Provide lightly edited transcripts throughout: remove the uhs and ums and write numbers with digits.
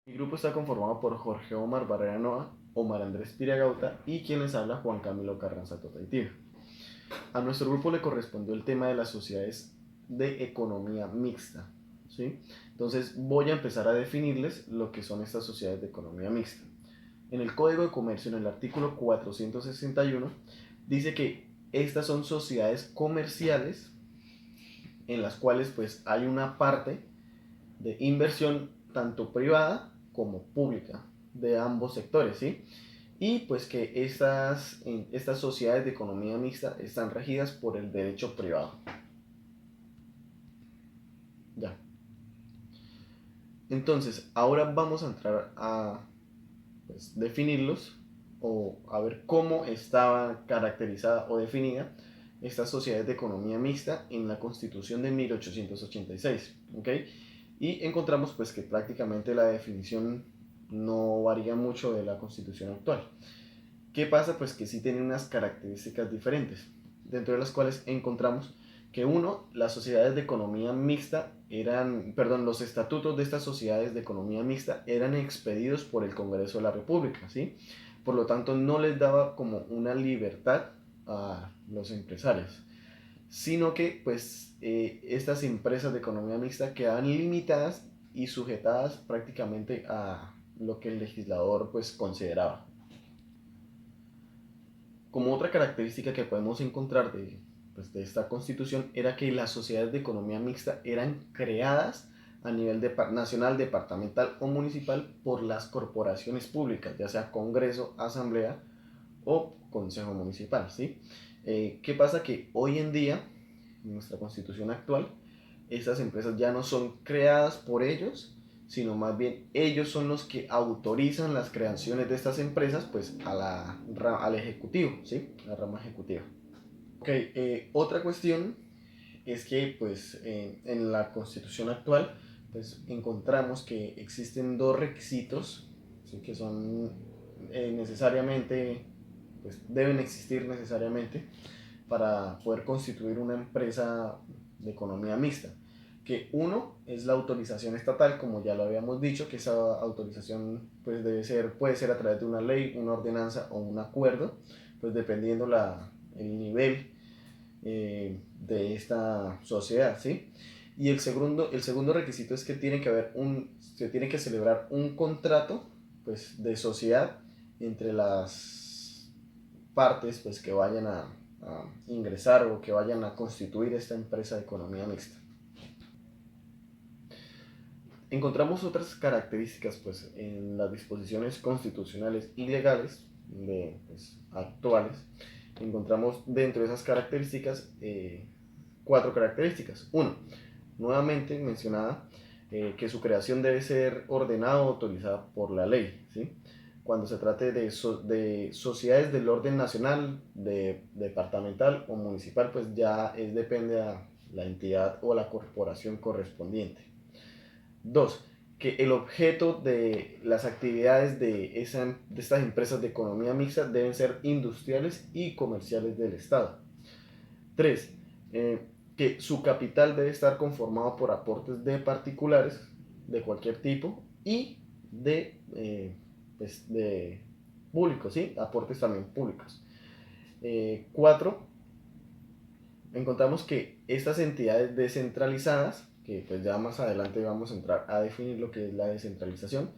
Mi grupo está conformado por Jorge Omar Barrera Noa, Omar Andrés Piragauta y quien les habla Juan Camilo Carranza Totaitío. A nuestro grupo le correspondió el tema de las sociedades de economía mixta. ¿Sí? Entonces voy a empezar a definirles lo que son estas sociedades de economía mixta. En el Código de Comercio, en el artículo 461, dice que estas son sociedades comerciales en las cuales pues hay una parte de inversión tanto privada como pública de ambos sectores, ¿sí? Y pues que estas sociedades de economía mixta están regidas por el derecho privado. Ya. Entonces, ahora vamos a entrar a pues, definirlos o a ver cómo estaba caracterizada o definida estas sociedades de economía mixta en la Constitución de 1886, ¿ok? Y encontramos pues que prácticamente la definición no varía mucho de la Constitución actual. ¿Qué pasa? Pues que sí tiene unas características diferentes, dentro de las cuales encontramos que uno, las sociedades de economía mixta los estatutos de estas sociedades de economía mixta eran expedidos por el Congreso de la República, ¿sí? Por lo tanto, no les daba como una libertad a los empresarios, sino que pues estas empresas de economía mixta quedaban limitadas y sujetadas prácticamente a lo que el legislador pues consideraba. Como otra característica que podemos encontrar de esta constitución era que las sociedades de economía mixta eran creadas a nivel nacional, departamental o municipal por las corporaciones públicas, ya sea Congreso, Asamblea o Consejo Municipal. ¿Sí? ¿Qué pasa? Que hoy en día, en nuestra constitución actual, estas empresas ya no son creadas por ellos, sino más bien ellos son los que autorizan las creaciones de estas empresas pues al ejecutivo, ¿sí? A la rama ejecutiva. Ok, otra cuestión es que pues en la constitución actual pues encontramos que existen dos requisitos, ¿sí? Que son necesariamente, pues deben existir necesariamente para poder constituir una empresa de economía mixta. Que uno es la autorización estatal, como ya lo habíamos dicho, que esa autorización pues puede ser a través de una ley, una ordenanza o un acuerdo, pues dependiendo el nivel de esta sociedad, ¿sí? Y el segundo requisito es que se tiene que celebrar un contrato pues, de sociedad entre las partes pues, que vayan a ingresar o que vayan a constituir esta empresa de economía mixta. Encontramos otras características pues, en las disposiciones constitucionales y legales pues, actuales. Encontramos dentro de esas características cuatro características. Uno, nuevamente mencionada, que su creación debe ser ordenada o autorizada por la ley. ¿Sí? Cuando se trate de sociedades del orden nacional, departamental o municipal, pues ya depende a la entidad o la corporación correspondiente. Dos, que el objeto de las actividades de estas empresas de economía mixta deben ser industriales y comerciales del Estado. Tres, que su capital debe estar conformado por aportes de particulares de cualquier tipo y de públicos, ¿sí? Aportes también públicos. Cuatro, encontramos que estas entidades descentralizadas, que pues ya más adelante vamos a entrar a definir lo que es la descentralización,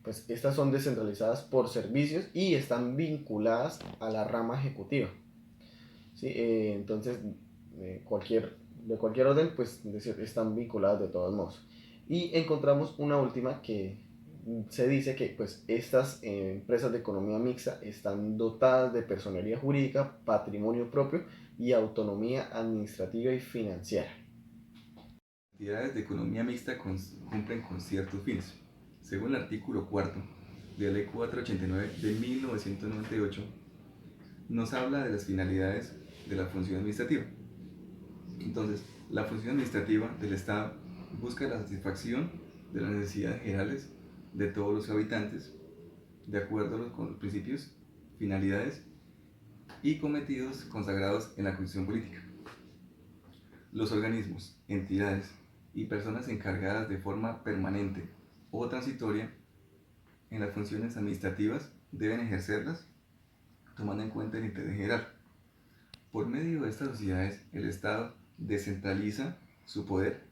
pues estas son descentralizadas por servicios y están vinculadas a la rama ejecutiva. ¿Sí? Entonces, de cualquier orden, pues están vinculadas de todos modos. Y encontramos una última que se dice que pues, estas empresas de economía mixta están dotadas de personería jurídica, patrimonio propio y autonomía administrativa y financiera. Entidades de economía mixta cumplen con ciertos fines. Según el artículo 4 de la Ley 489 de 1998, nos habla de las finalidades de la función administrativa. Entonces, la función administrativa del Estado busca la satisfacción de las necesidades generales de todos los habitantes, de acuerdo con los principios, finalidades y cometidos consagrados en la Constitución Política. Los organismos, entidades y personas encargadas de forma permanente o transitoria en las funciones administrativas deben ejercerlas tomando en cuenta el interés general. Por medio de estas sociedades, el Estado descentraliza su poder,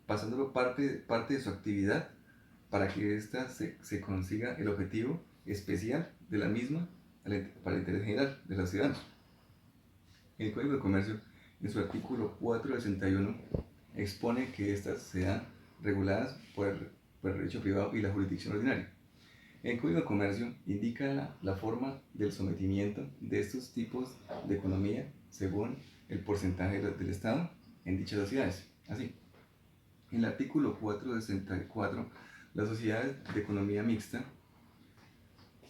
pasándolo parte de su actividad para que ésta se consiga el objetivo especial de la misma para el interés general de los ciudadanos. El Código de Comercio, en su artículo 461, expone que estas sean reguladas por el derecho privado y la jurisdicción ordinaria. El Código de Comercio indica la forma del sometimiento de estos tipos de economía según el porcentaje del Estado en dichas sociedades. Así, en el artículo 464, las sociedades de economía mixta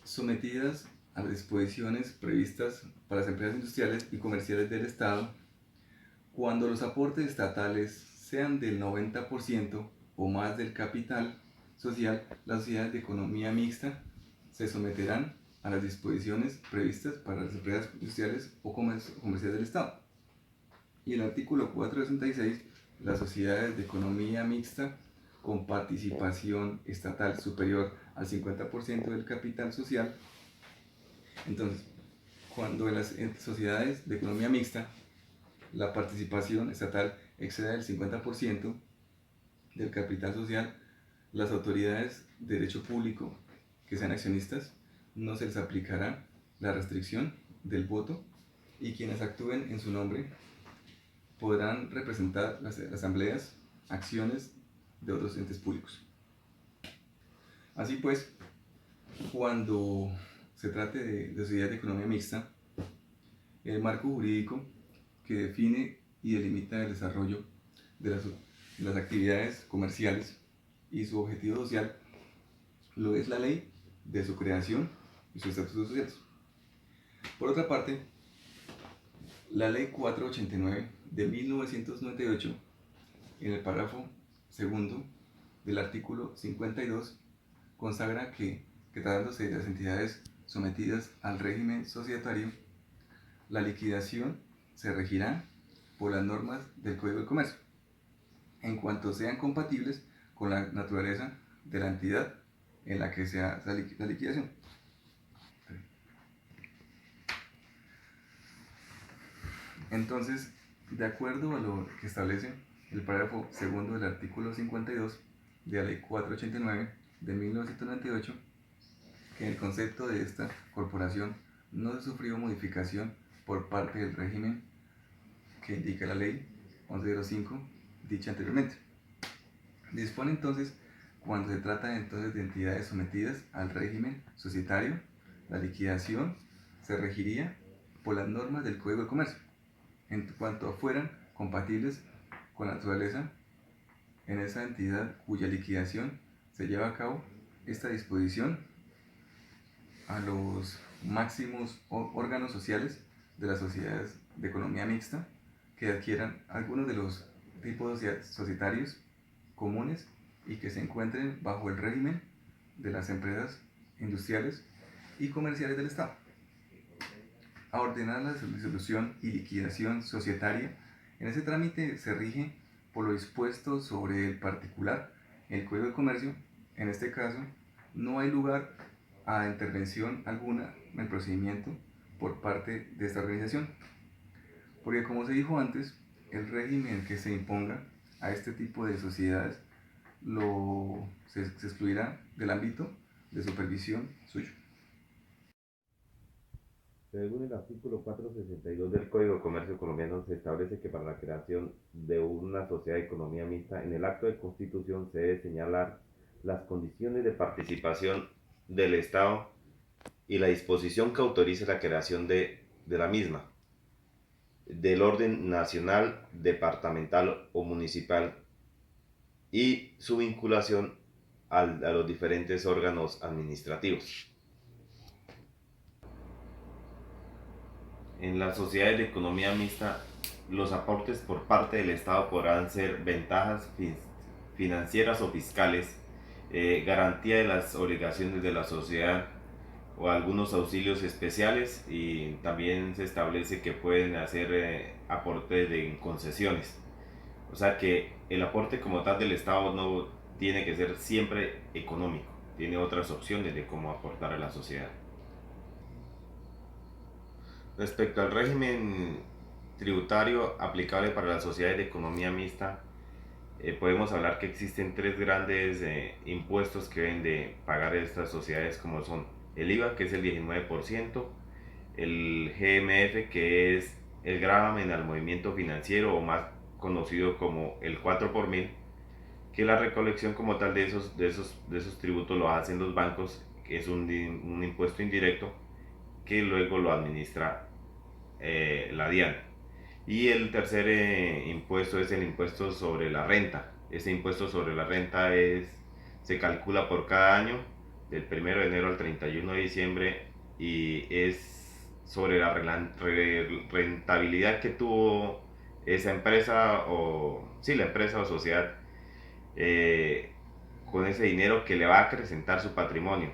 sometidas a las disposiciones previstas para las empresas industriales y comerciales del Estado, cuando los aportes estatales sean del 90% o más del capital social, las sociedades de economía mixta se someterán a las disposiciones previstas para las empresas industriales o comerciales del Estado. Y el artículo 466, las sociedades de economía mixta con participación estatal superior al 50% del capital social. Entonces, cuando en las sociedades de economía mixta la participación estatal exceda el 50% del capital social, las autoridades de derecho público que sean accionistas no se les aplicará la restricción del voto y quienes actúen en su nombre podrán representar las asambleas, acciones de otros entes públicos. Así pues, cuando se trate de sociedades de economía mixta, el marco jurídico que define y delimita el desarrollo de las actividades comerciales y su objetivo social lo es la ley de su creación y sus estatutos sociales. Por otra parte, la ley 489 de 1998, en el párrafo segundo del artículo 52, consagra que tratándose de las entidades sometidas al régimen societario, la liquidación se regirá por las normas del Código del Comercio, en cuanto sean compatibles con la naturaleza de la entidad en la que se hace la liquidación. Entonces, de acuerdo a lo que establece el párrafo segundo del artículo 52 de la Ley 489 de 1998, que el concepto de esta corporación no se sufrió modificación por parte del régimen que indica la Ley 1105 dicha anteriormente. Dispone entonces, cuando se trata entonces de entidades sometidas al régimen societario, la liquidación se regiría por las normas del Código de Comercio, en cuanto fueran compatibles con la naturaleza en esa entidad cuya liquidación se lleva a cabo. Esta disposición a los máximos órganos sociales de las sociedades de economía mixta que adquieran algunos de los tipos societarios comunes y que se encuentren bajo el régimen de las empresas industriales y comerciales del Estado. A ordenar la disolución y liquidación societaria, en ese trámite se rige por lo dispuesto sobre el particular, el Código de Comercio. En este caso, no hay lugar a intervención alguna en el procedimiento por parte de esta organización, porque como se dijo antes, el régimen que se imponga a este tipo de sociedades se excluirá del ámbito de supervisión suyo. Según el artículo 462 del Código de Comercio colombiano, se establece que para la creación de una sociedad de economía mixta, en el acto de constitución se debe señalar las condiciones de participación del Estado y la disposición que autorice la creación de la misma, del orden nacional, departamental o municipal, y su vinculación a los diferentes órganos administrativos. En las sociedades de economía mixta, los aportes por parte del Estado podrán ser ventajas financieras o fiscales, garantía de las obligaciones de la sociedad o algunos auxilios especiales, y también se establece que pueden hacer aportes de concesiones. O sea que el aporte como tal del Estado no tiene que ser siempre económico, tiene otras opciones de cómo aportar a la sociedad. Respecto al régimen tributario aplicable para las sociedades de economía mixta, podemos hablar que existen tres grandes impuestos que deben de pagar estas sociedades, como son el IVA, que es el 19%, el GMF, que es el gravamen al movimiento financiero, o más conocido como el 4 por mil, que la recolección como tal de esos tributos lo hacen los bancos, que es un impuesto indirecto que luego lo administra la DIAN. Y el tercer impuesto es el impuesto sobre la renta. Ese impuesto sobre la renta se calcula por cada año, del 1 de enero al 31 de diciembre, y es sobre la rentabilidad que tuvo esa empresa la empresa o sociedad, eh, con ese dinero que le va a acrecentar su patrimonio.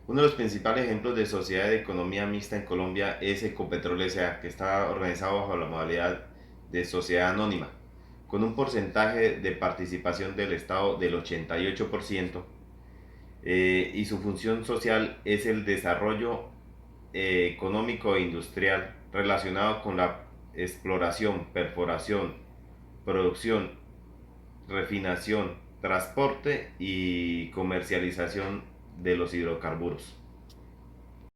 Uno de los principales ejemplos de sociedad de economía mixta en Colombia es Ecopetrol S.A., que está organizado bajo la modalidad de sociedad anónima, con un porcentaje de participación del Estado del 88%, y su función social es el desarrollo económico e industrial relacionado con la exploración, perforación, producción, refinación, transporte y comercialización de los hidrocarburos.